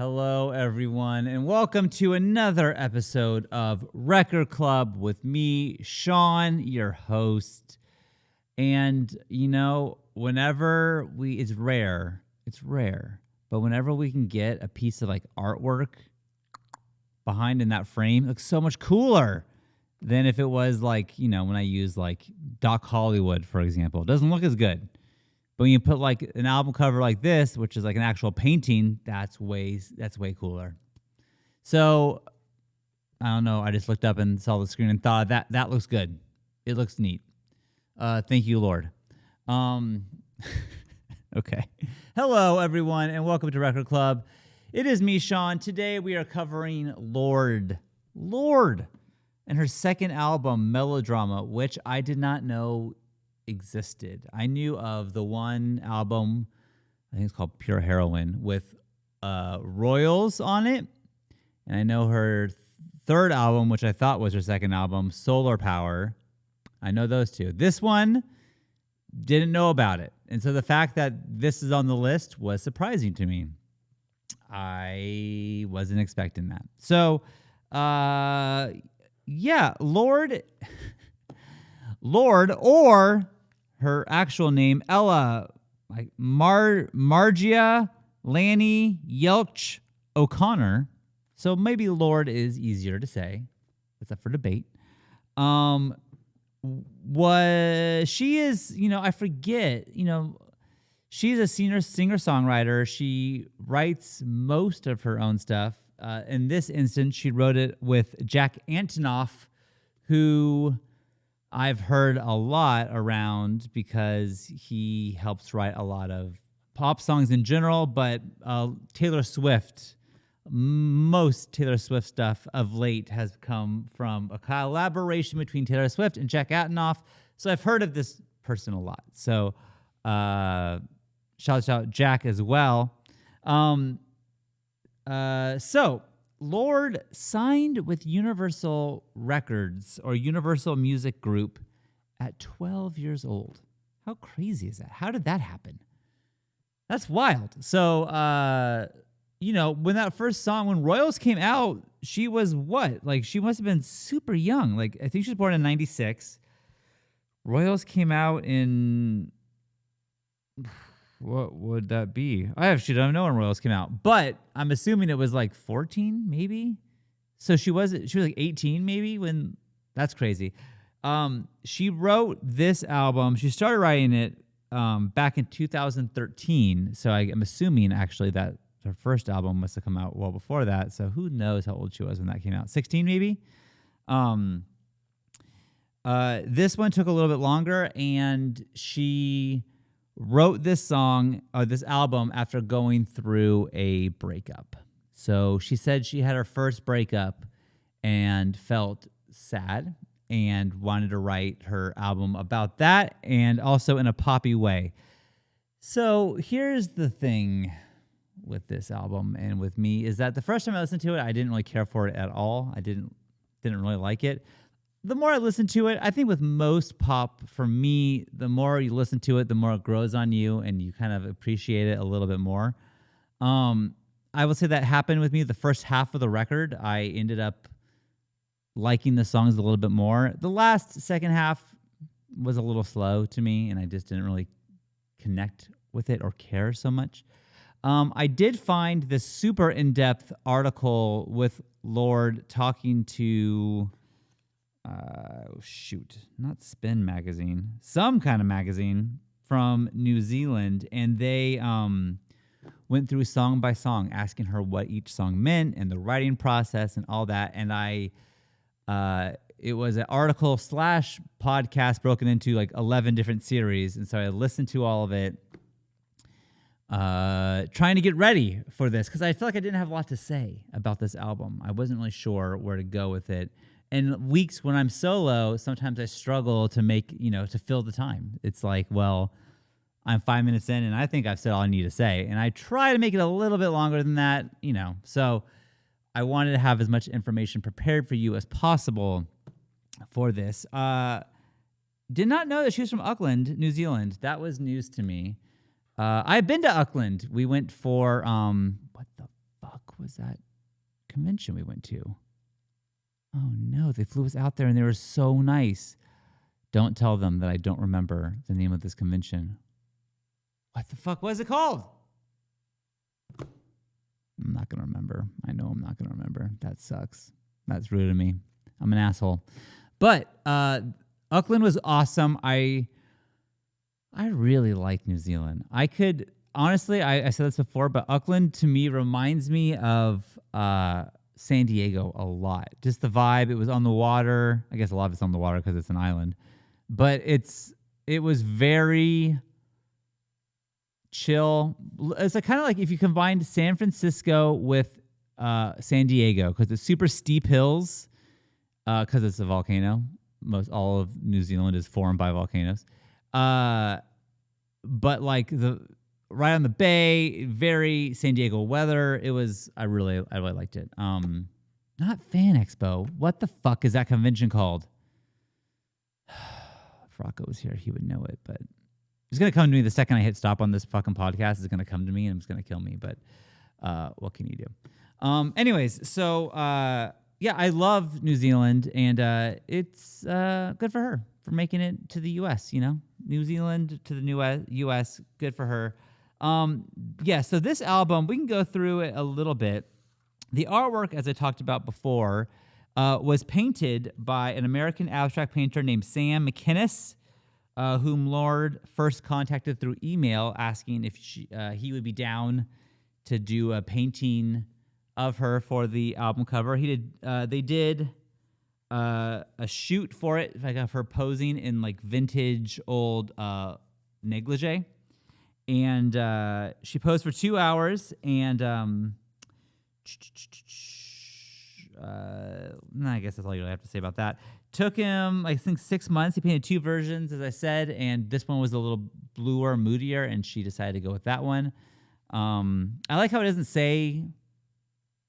Hello, everyone, and welcome to another episode of Record Club with me, Shawn, your host. And, it's rare, but whenever we can get a piece of artwork behind in that frame, it looks so much cooler than if it was when I use Doc Hollywood, for example. It doesn't look as good. But when you put an album cover like this, which is an actual painting, that's way cooler. So I don't know. I just looked up and saw the screen and thought that looks good. It looks neat. Thank you, Lorde. Okay. Hello, everyone, and welcome to Record Club. It is me, Shawn. Today we are covering Lorde and her second album, Melodrama, which I did not know existed. I knew of the one album, I think it's called Pure Heroine, with Royals on it. And I know her third album, which I thought was her second album, Solar Power. I know those two. This one, didn't know about it. And so the fact that this is on the list was surprising to me. I wasn't expecting that. So, Lorde, or her actual name, Ella, Margia Lanny Yelch O'Connor. So maybe Lorde is easier to say. That's up for debate. She is, I forget, she's a singer-songwriter. She writes most of her own stuff. In this instance, she wrote it with Jack Antonoff, who I've heard a lot around because he helps write a lot of pop songs in general, but Taylor Swift, most Taylor Swift stuff of late has come from a collaboration between Taylor Swift and Jack Antonoff. So I've heard of this person a lot. So shout out Jack as well. So Lorde signed with Universal Records or Universal Music Group at 12 years old. How crazy is that? How did that happen? That's wild. So, when that first song, when Royals came out, she was what? She must have been super young. I think she was born in 96. Royals came out in... What would that be? I actually don't know when Royals came out, but I'm assuming it was 14, maybe. So she was 18, maybe, when. That's crazy. She wrote this album. She started writing it back in 2013. So I'm assuming actually that her first album must have come out well before that. So who knows how old she was when that came out? 16, maybe. This one took a little bit longer, and she wrote this album after going through a breakup. So she said she had her first breakup and felt sad and wanted to write her album about that, and also in a poppy way. So here's the thing with this album and with me is that the first time I listened to it, I didn't really care for it at all. I didn't really like it. The more I listen to it, I think with most pop, for me, the more you listen to it, the more it grows on you and you kind of appreciate it a little bit more. I will say that happened with me the first half of the record. I ended up liking the songs a little bit more. The second half was a little slow to me, and I just didn't really connect with it or care so much. I did find this super in-depth article with Lorde talking to... not Spin magazine, some kind of magazine from New Zealand, and they went through song by song, asking her what each song meant and the writing process and all that. And it was an article / podcast broken into 11 different series, and so I listened to all of it, trying to get ready for this because I feel like I didn't have a lot to say about this album. I wasn't really sure where to go with it. And weeks when I'm solo, sometimes I struggle to to fill the time. It's I'm 5 minutes in and I think I've said all I need to say. And I try to make it a little bit longer than that, So I wanted to have as much information prepared for you as possible for this. Did not know that she was from Auckland, New Zealand. That was news to me. I've been to Auckland. We went for, what the fuck was that convention we went to? Oh no, they flew us out there and they were so nice. Don't tell them that I don't remember the name of this convention. What the fuck was it called? I'm not going to remember. I know I'm not going to remember. That sucks. That's rude of me. I'm an asshole. But Auckland was awesome. I really like New Zealand. I could, honestly, I said this before, but Auckland to me reminds me of San Diego a lot. Just the vibe. It was on the water. I guess a lot of it's on the water because it's an island. But it was very chill. It's kind of like if you combined San Francisco with San Diego, because it's super steep hills, because it's a volcano. All of New Zealand is formed by volcanoes. But like right on the bay, very San Diego weather. I really liked it. Not Fan Expo. What the fuck is that convention called? If Rocco was here, he would know it, but it's going to come to me the second I hit stop on this fucking podcast. It's going to come to me and it's going to kill me, but what can you do? Anyways, so yeah, I love New Zealand, and it's good for her for making it to the U.S., New Zealand to the U.S., good for her. Yeah, so this album, we can go through it a little bit. The artwork, as I talked about before, was painted by an American abstract painter named Sam McInnes, whom Lorde first contacted through email asking if he would be down to do a painting of her for the album cover. They did a shoot for it, like of her posing in like vintage old negligee, and she posed for 2 hours, and I guess that's all you really have to say about that. Took him, I think, 6 months. He painted 2 versions, as I said, and this one was a little bluer, moodier, and she decided to go with that one. I like how it doesn't say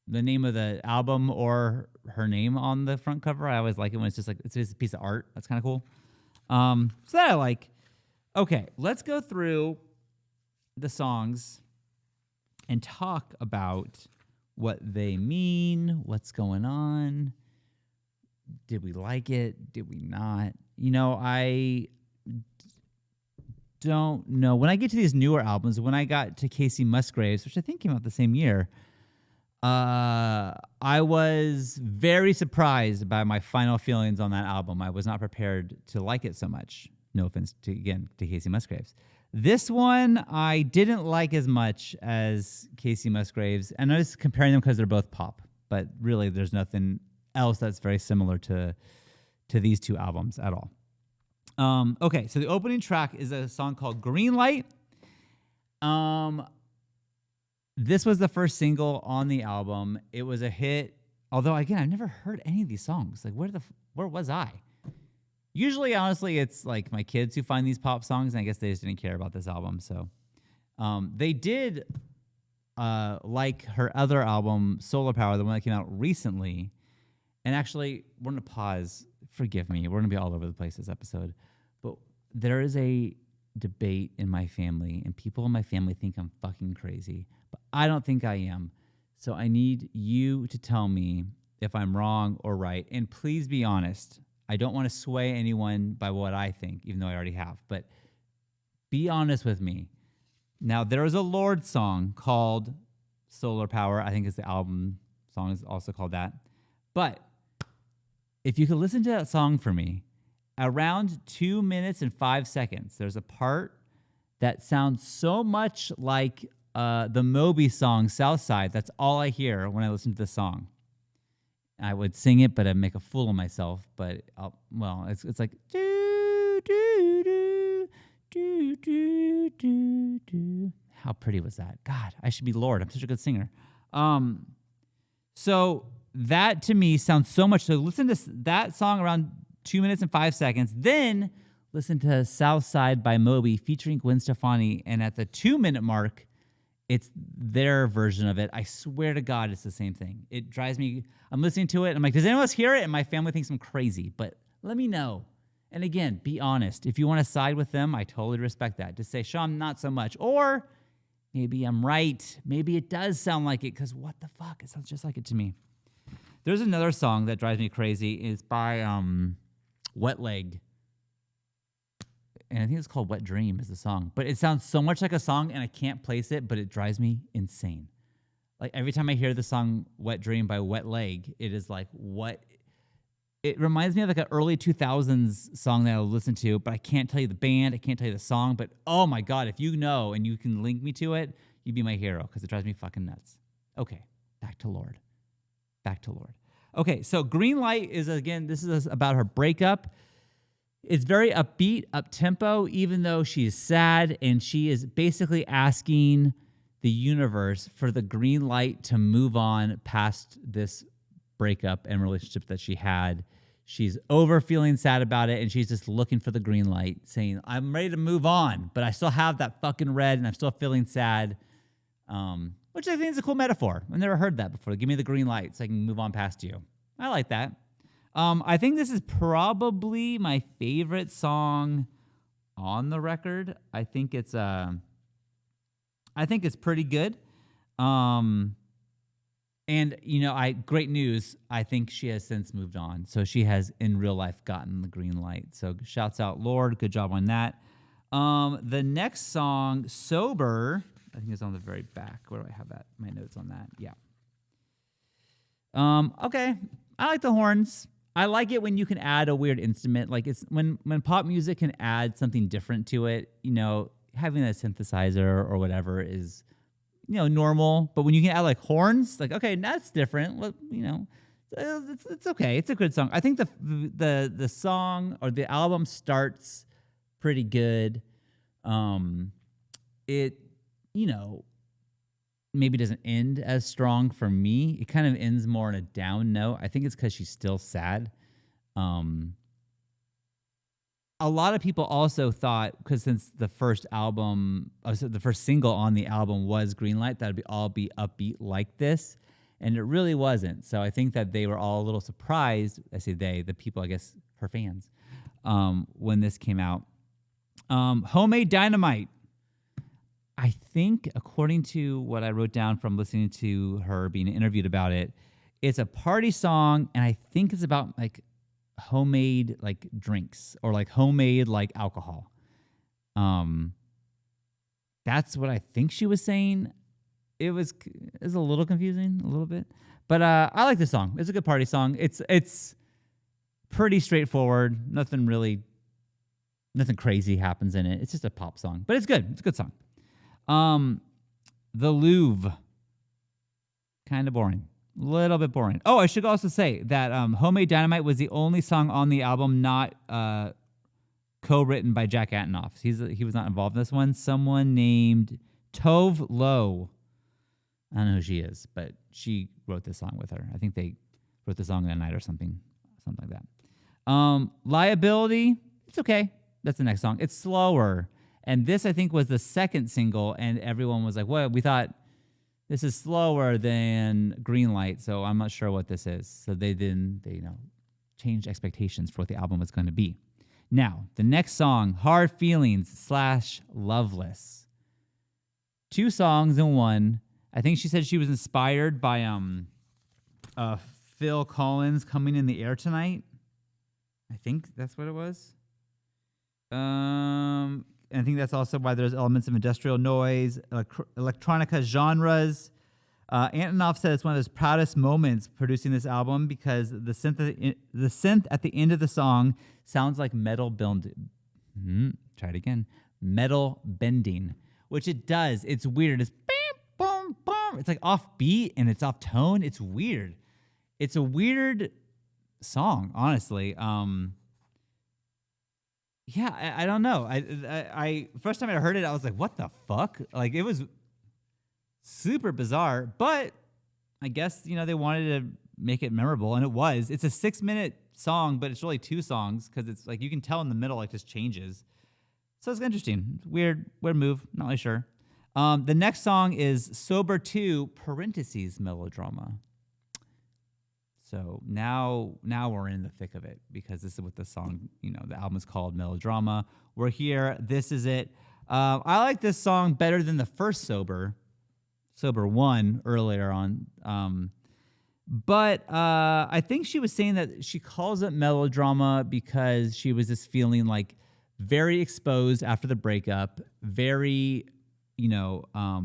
the name of the album or her name on the front cover. I always like it when it's just a piece of art. That's kind of cool. So that I like. Okay, let's go through the songs and talk about what they mean, what's going on. Did we like it? Did we not? I don't know. When I get to these newer albums, when I got to Casey Musgraves, which I think came out the same year, I was very surprised by my final feelings on that album. I was not prepared to like it so much. No offense to Casey Musgraves. This one I didn't like as much as Casey Musgraves, and I'm just comparing them because they're both pop. But really, there's nothing else that's very similar to these two albums at all. Okay, so the opening track is a song called Green Light. This was the first single on the album. It was a hit, although again, I've never heard any of these songs. Like, where was I? Usually, honestly, it's like my kids who find these pop songs, and I guess they just didn't care about this album. So they did like her other album, Solar Power, the one that came out recently. And actually, we're going to pause. Forgive me. We're going to be all over the place this episode. But there is a debate in my family, and people in my family think I'm fucking crazy. But I don't think I am. So I need you to tell me if I'm wrong or right. And please be honest. I don't want to sway anyone by what I think, even though I already have. But be honest with me. Now, there is a Lorde song called Solar Power. I think it's the album song is also called that. But if you could listen to that song for me, around 2 minutes and 5 seconds, there's a part that sounds so much like the Moby song, Southside. That's all I hear when I listen to the song. I would sing it, but I'd make a fool of myself. But it's like do do do do do do do. How pretty was that? God, I should be Lorde. I'm such a good singer. So that to me sounds so much. So listen to that song around 2 minutes and 5 seconds. Then listen to Southside by Moby featuring Gwen Stefani, and at the 2 minute mark, it's their version of it. I swear to God, it's the same thing. It drives me. I'm listening to it. And I'm like, does anyone else hear it? And my family thinks I'm crazy. But let me know. And again, be honest. If you want to side with them, I totally respect that. Just say, Shawn, not so much. Or Maybe I'm right. Maybe it does sound like it, because what the fuck? It sounds just like it to me. There's another song that drives me crazy. It's by Wet Leg. And I think it's called Wet Dream is the song. But it sounds so much like a song, and I can't place it, but it drives me insane. Like, every time I hear the song Wet Dream by Wet Leg, it is like, what? It reminds me of like an early 2000s song that I'll listen to, but I can't tell you the band. I can't tell you the song. But oh my God, if you know and you can link me to it, you'd be my hero, because it drives me fucking nuts. Okay, back to Lorde. Okay, so Green Light is, again, this is about her breakup. It's very upbeat, up-tempo, even though she is sad, and she is basically asking the universe for the green light to move on past this breakup and relationship that she had. She's over feeling sad about it, and she's just looking for the green light, saying, I'm ready to move on, but I still have that fucking red, and I'm still feeling sad, which I think is a cool metaphor. I've never heard that before. Give me the green light so I can move on past you. I like that. I think this is probably my favorite song on the record. I think it's pretty good. And, great news. I think she has since moved on. So she has, in real life, gotten the green light. So shouts out, Lorde. Good job on that. The next song, Sober, I think it's on the very back. Where do I have that? My notes on that. Yeah. Okay. I like the horns. I like it when you can add a weird instrument. Like, it's when pop music can add something different to it, having a synthesizer or whatever is, normal. But when you can add like horns, like, okay, that's different. Well, it's okay. It's a good song. I think the song or the album starts pretty good. It, maybe doesn't end as strong for me. It kind of ends more on a down note. I think it's because she's still sad. A lot of people also thought, because since the first single on the album was Greenlight, that would all be upbeat like this. And it really wasn't. So I think that they were all a little surprised. I say they, the people, I guess, her fans, when this came out. Homemade Dynamite. I think, according to what I wrote down from listening to her being interviewed about it, it's a party song, and I think it's about like homemade like drinks or like homemade like alcohol. That's what I think she was saying. It was a little confusing, a little bit, but I like the song. It's a good party song. It's pretty straightforward. Nothing crazy happens in it. It's just a pop song, but it's good. It's a good song. The Louvre, kind of boring, a little bit boring. Oh, I should also say that Homemade Dynamite was the only song on the album not co-written by Jack Antonoff. He was not involved in this one. Someone named Tove Lo. I don't know who she is, but she wrote this song with her. I think they wrote the song that night or something like that. Liability, it's okay. That's the next song. It's slower. And this, I think, was the second single, and everyone was like, well, we thought this is slower than Greenlight, so I'm not sure what this is. So they changed expectations for what the album was going to be. Now, the next song, Hard Feelings / Loveless. 2 songs in one. I think she said she was inspired by Phil Collins' Coming in the Air Tonight. I think that's what it was. And I think that's also why there's elements of industrial noise, electronica genres. Antonoff said it's one of his proudest moments producing this album because the synth at the end of the song sounds like metal metal bending, which it does. It's weird. It's boom, boom. It's like offbeat and it's off tone. It's weird. It's a weird song, honestly. Yeah, I don't know. I first time I heard it, I was like, what the fuck? Like, it was super bizarre, but I guess, they wanted to make it memorable, and it was. It's a 6-minute song, but it's really 2 songs, because it's like, you can tell in the middle, like, just changes. So it's interesting. Weird move. Not really sure. The next song is Sober 2, parentheses, Melodrama. So now we're in the thick of it, because this is what the song, the album is called, Melodrama. We're here. This is it. I like this song better than the first Sober one earlier on. But I think she was saying that she calls it melodrama because she was just feeling like very exposed after the breakup, very, I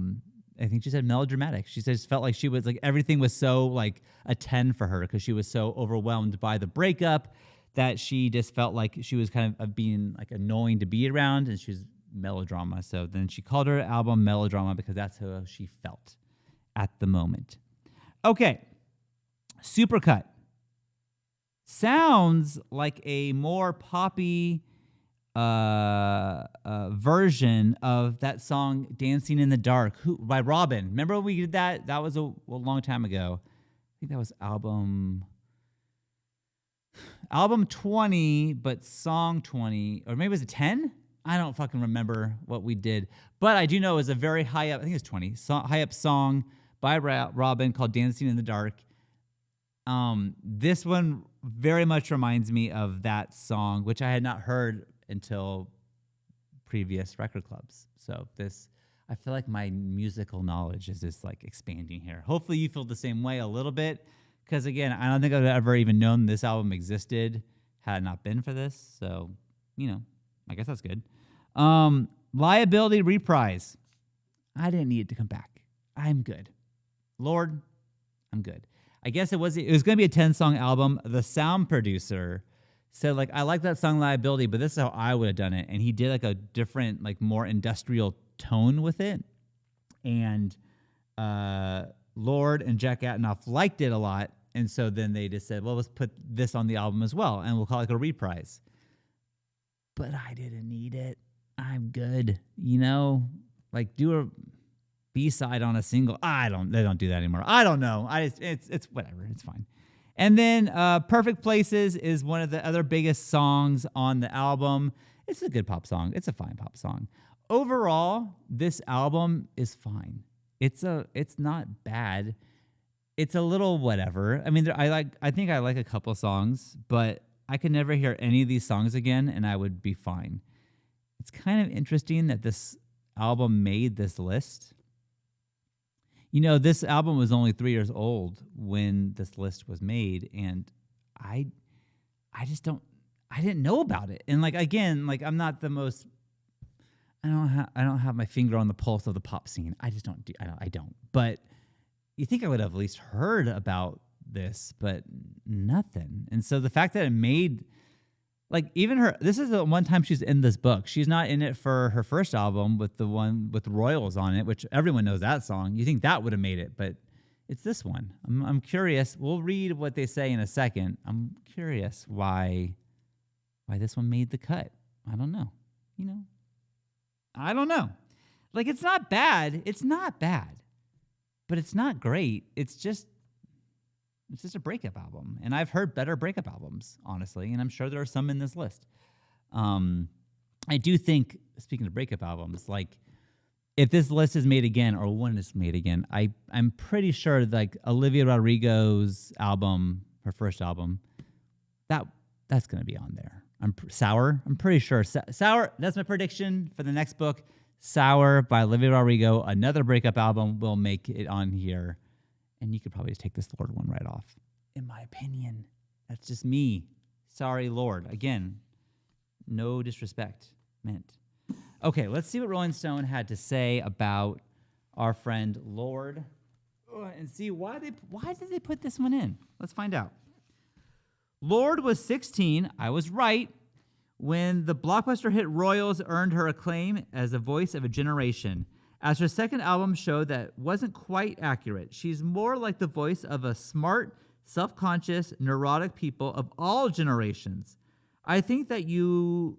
think she said melodramatic. She said she felt like she was like everything was so like a 10 for her because she was so overwhelmed by the breakup that she just felt like she was kind of being like annoying to be around, and she was melodrama. So then she called her album Melodrama because that's how she felt at the moment. Okay. Supercut sounds like a more poppy version of that song "Dancing in the Dark" by Robin. Remember when we did that? That was a long time ago. I think that was album 20, but song 20, or maybe it was a 10. I don't fucking remember what we did, but I do know it was a very high up. I think it was 20 high up song by Robin called "Dancing in the Dark." This one very much reminds me of that song, which I had not heard until previous record clubs. So I feel like my musical knowledge is just like expanding here. Hopefully you feel the same way a little bit. Because again, I don't think I've ever even known this album existed had it not been for this. So, I guess that's good. Liability Reprise. I didn't need it to come back. I'm good. Lorde, I'm good. I guess it was going to be a 10-song album. The sound producer said, like, I like that song Liability, but this is how I would have done it. And he did like a different, like more industrial tone with it. And Lorde and Jack Antonoff liked it a lot. And so then they just said, well, let's put this on the album as well. And we'll call it like a reprise. But I didn't need it. I'm good. Like do a B-side on a single. They don't do that anymore. I don't know. It's whatever. It's fine. And then Perfect Places is one of the other biggest songs on the album. It's a good pop song. It's a fine pop song. Overall, this album is fine. It's not bad. It's a little whatever. I mean, I think I like a couple songs, but I could never hear any of these songs again and I would be fine. It's kind of interesting that this album made this list. This album was only 3 years old when this list was made, and I didn't know about it. And I'm not the most, I don't have my finger on the pulse of the pop scene. I don't. But you think I would have at least heard about this, but nothing. And so the fact that it made, like, even her, this is the one time she's in this book. She's not in it for her first album with the one with Royals on it, which everyone knows that song. You think that would have made it, but it's this one. I'm curious. We'll read what they say in a second. I'm curious why this one made the cut. I don't know. I don't know. Like, it's not bad. It's not bad, but it's not great. It's just a breakup album. And I've heard better breakup albums, honestly, and I'm sure there are some in this list. I do think, speaking of breakup albums, like, if this list is made again, or when it's made again, I'm pretty sure, like, Olivia Rodrigo's album, her first album, that's going to be on there. Sour, I'm pretty sure. Sour, that's my prediction for the next book. Sour by Olivia Rodrigo, another breakup album, will make it on here. And you could probably just take this Lorde one right off. In my opinion. That's just me. Sorry, Lorde. Again, no disrespect meant. Okay, let's see what Rolling Stone had to say about our friend Lorde. And see why did they put this one in? Let's find out. Lorde was 16. I was right. When the blockbuster hit Royals earned her acclaim as a voice of a generation. As her second album showed that wasn't quite accurate, she's more like the voice of a smart, self-conscious, neurotic people of all generations. I think that you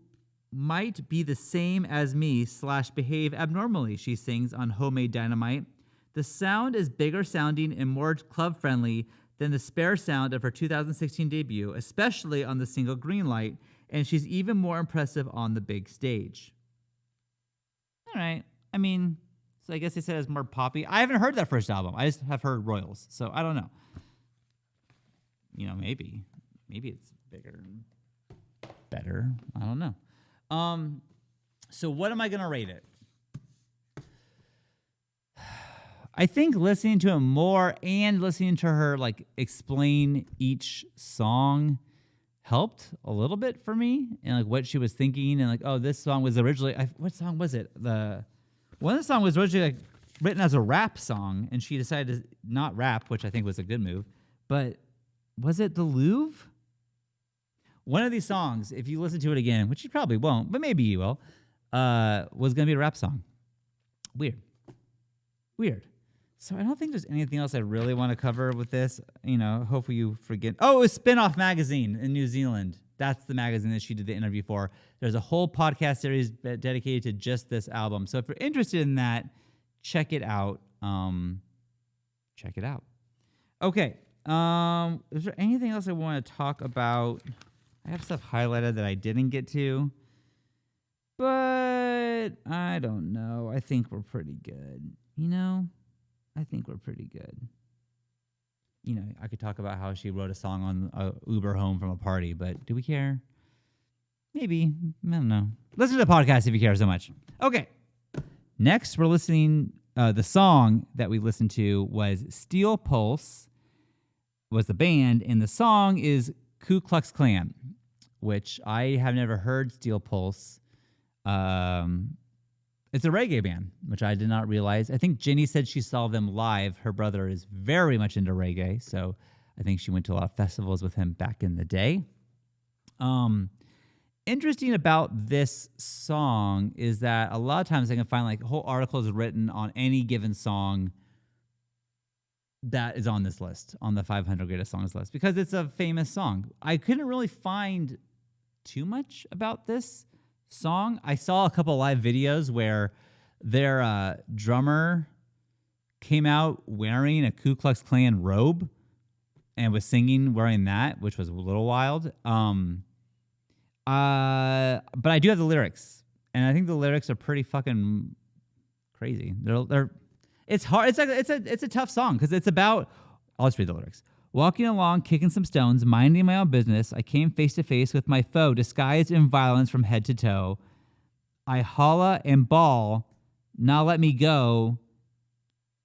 might be the same as me / behave abnormally, she sings on Homemade Dynamite. The sound is bigger sounding and more club-friendly than the spare sound of her 2016 debut, especially on the single Greenlight, and she's even more impressive on the big stage. All right. I mean, so I guess they said it's more poppy. I haven't heard that first album. I just have heard Royals, so I don't know. Maybe it's bigger and better. I don't know. So what am I going to rate it? I think listening to it more and listening to her like explain each song helped a little bit for me, and like what she was thinking, and like, oh, this song was originally what song was it? One of the song was originally like written as a rap song, and she decided to not rap, which I think was a good move. But was it the Louvre? One of these songs, if you listen to it again, which you probably won't, but maybe you will, was going to be a rap song. Weird. So I don't think there's anything else I really want to cover with this. You know, hopefully you forget. Oh, it was Spin-Off Magazine in New Zealand. That's the magazine that she did the interview for. There's a whole podcast series dedicated to just this album. So if you're interested in that, check it out. Okay. Is there anything else I want to talk about? I have stuff highlighted that I didn't get to. But I don't know. I think we're pretty good. I think we're pretty good. I could talk about how she wrote a song on Uber home from a party, but do we care? Maybe. I don't know. Listen to the podcast if you care so much. Okay. Next, we're listening. The song that we listened to was Steel Pulse, was the band, and the song is Ku Klux Klan, which I have never heard Steel Pulse. It's a reggae band, which I did not realize. I think Jenny said she saw them live. Her brother is very much into reggae, so I think she went to a lot of festivals with him back in the day. Interesting about this song is that a lot of times I can find like whole articles written on any given song that is on this list, on the 500 greatest songs list, because it's a famous song. I couldn't really find too much about this song. I saw a couple live videos where their drummer came out wearing a Ku Klux Klan robe and was singing wearing that, which was a little wild. But I do have the lyrics, and I think the lyrics are pretty fucking crazy. It's hard. It's a tough song because it's about. I'll just read the lyrics. Walking along, kicking some stones, minding my own business, I came face to face with my foe, disguised in violence from head to toe. I holla and bawl, now let me go.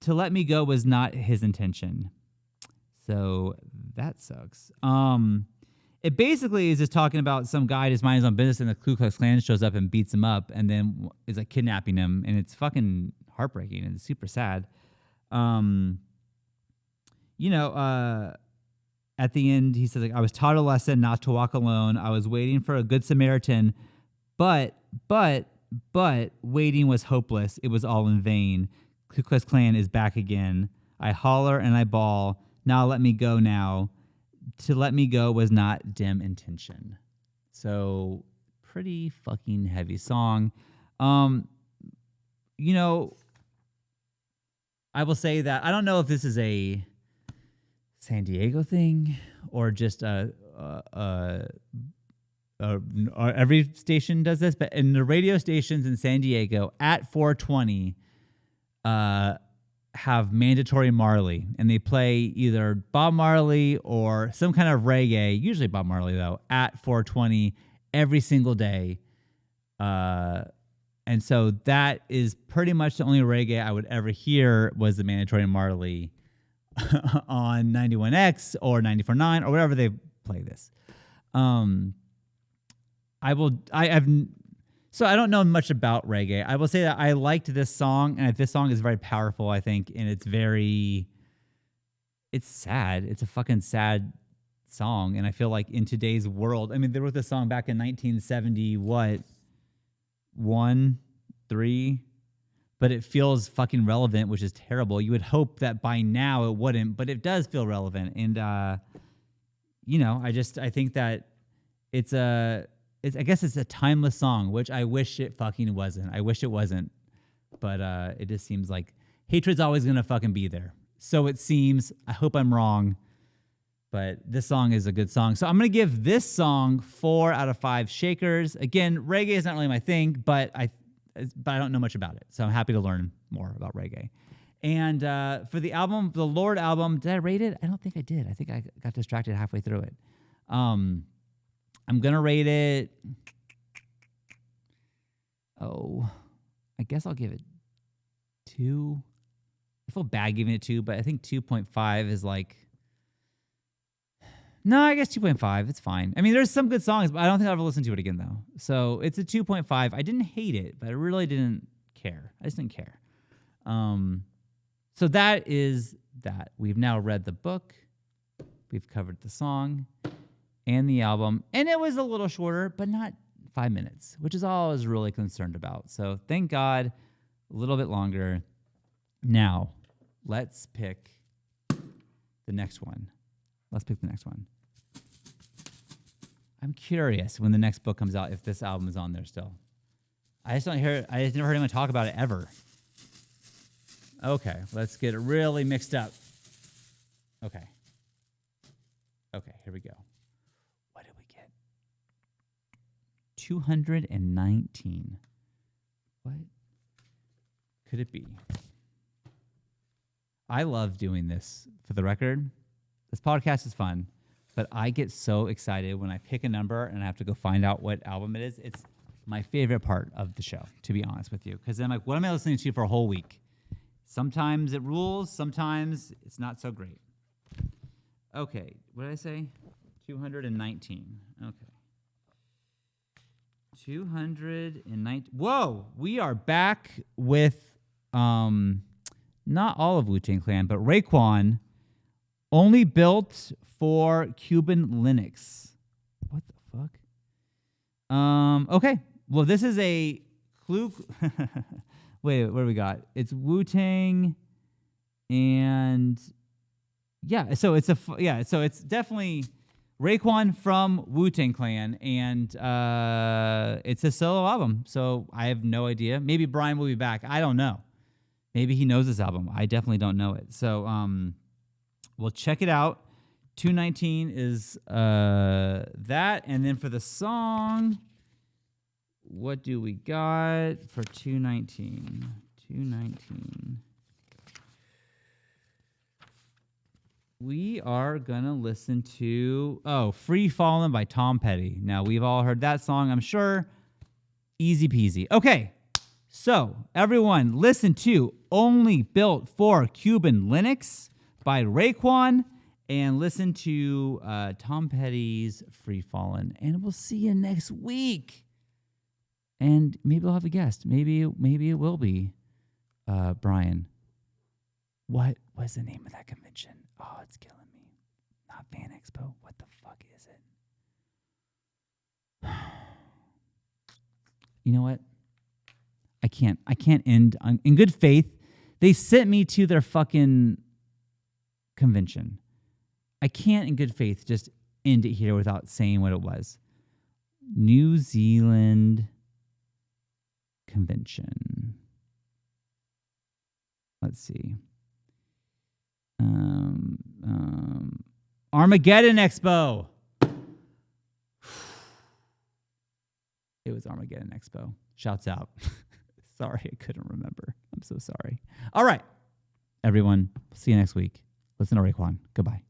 To let me go was not his intention. So that sucks. It basically is just talking about some guy just minding his own business, and the Ku Klux Klan shows up and beats him up, and then is like kidnapping him, and it's fucking heartbreaking and super sad. At the end, he says, like, I was taught a lesson not to walk alone. I was waiting for a good Samaritan, but waiting was hopeless. It was all in vain. Ku Klux Klan is back again. I holler and I bawl. Now let me go now. To let me go was not dim intention. So pretty fucking heavy song. I will say that I don't know if this is a San Diego thing or just every station does this, but in the radio stations in San Diego at 420 have mandatory Marley, and they play either Bob Marley or some kind of reggae, usually Bob Marley though, at 420 every single day. And so that is pretty much the only reggae I would ever hear was the mandatory Marley on 91X or 94.9 or wherever they play this. So I don't know much about reggae. I will say that I liked this song, and this song is very powerful, I think, and it's sad. It's a fucking sad song, and I feel like in today's world, I mean, they wrote this song back in 1970, but it feels fucking relevant, which is terrible. You would hope that by now it wouldn't, but it does feel relevant. And, I think that I guess it's a timeless song, which I wish it fucking wasn't. I wish it wasn't, but it just seems like hatred's always going to fucking be there. So it seems. I hope I'm wrong, but this song is a good song. So I'm going to give this song 4 out of 5 shakers. Again, reggae is not really my thing, but I don't know much about it. So I'm happy to learn more about reggae. And for the album, the Lorde album, did I rate it? I don't think I did. I think I got distracted halfway through it. I'm going to rate it. I guess I'll give it 2. I feel bad giving it 2, but I think 2.5 is like... No, I guess 2.5. It's fine. I mean, there's some good songs, but I don't think I'll ever listen to it again, though. So it's a 2.5. I didn't hate it, but I really didn't care. I just didn't care. So that is that. We've now read the book. We've covered the song and the album. And it was a little shorter, but not 5 minutes, which is all I was really concerned about. So thank God, a little bit longer. Now, let's pick the next one. Let's pick the next one. I'm curious when the next book comes out if this album is on there still. I just never heard anyone talk about it ever. Okay, let's get it really mixed up. Okay, here we go. What did we get? 219. What could it be? I love doing this, for the record. This podcast is fun, but I get so excited when I pick a number and I have to go find out what album it is. It's my favorite part of the show, to be honest with you, because I'm like, what am I listening to for a whole week? Sometimes it rules, sometimes it's not so great. Okay, what did I say? 219. Okay. 219. Whoa, we are back with not all of Wu-Tang Clan, but Raekwon, only built for Cuban Linux. What the fuck? Okay. Well, this is a clue. Wait, what do we got? It's Wu-Tang, and yeah. So it's So it's definitely Raekwon from Wu-Tang Clan, and it's a solo album. So I have no idea. Maybe Brian will be back. I don't know. Maybe he knows this album. I definitely don't know it. So we'll check it out. 219 is that. And then for the song, what do we got for 219? 219. We are going to listen to, Free Fallin' by Tom Petty. Now, we've all heard that song, I'm sure. Easy peasy. Okay. So, everyone, listen to Only Built for Cuban Linux by Raekwon, and listen to Tom Petty's Free Fallin'. And we'll see you next week. And maybe we'll have a guest. Maybe it will be Brian. What was the name of that convention? Oh, it's killing me. Not Fan Expo. What the fuck is it? You know what? I can't end in good faith. They sent me to their fucking convention. I can't in good faith just end it here without saying what it was. New Zealand convention. Let's see. Armageddon Expo. It was Armageddon Expo. Shouts out. Sorry, I couldn't remember. I'm so sorry. All right, everyone. See you next week. Listen to Raekwon. Goodbye.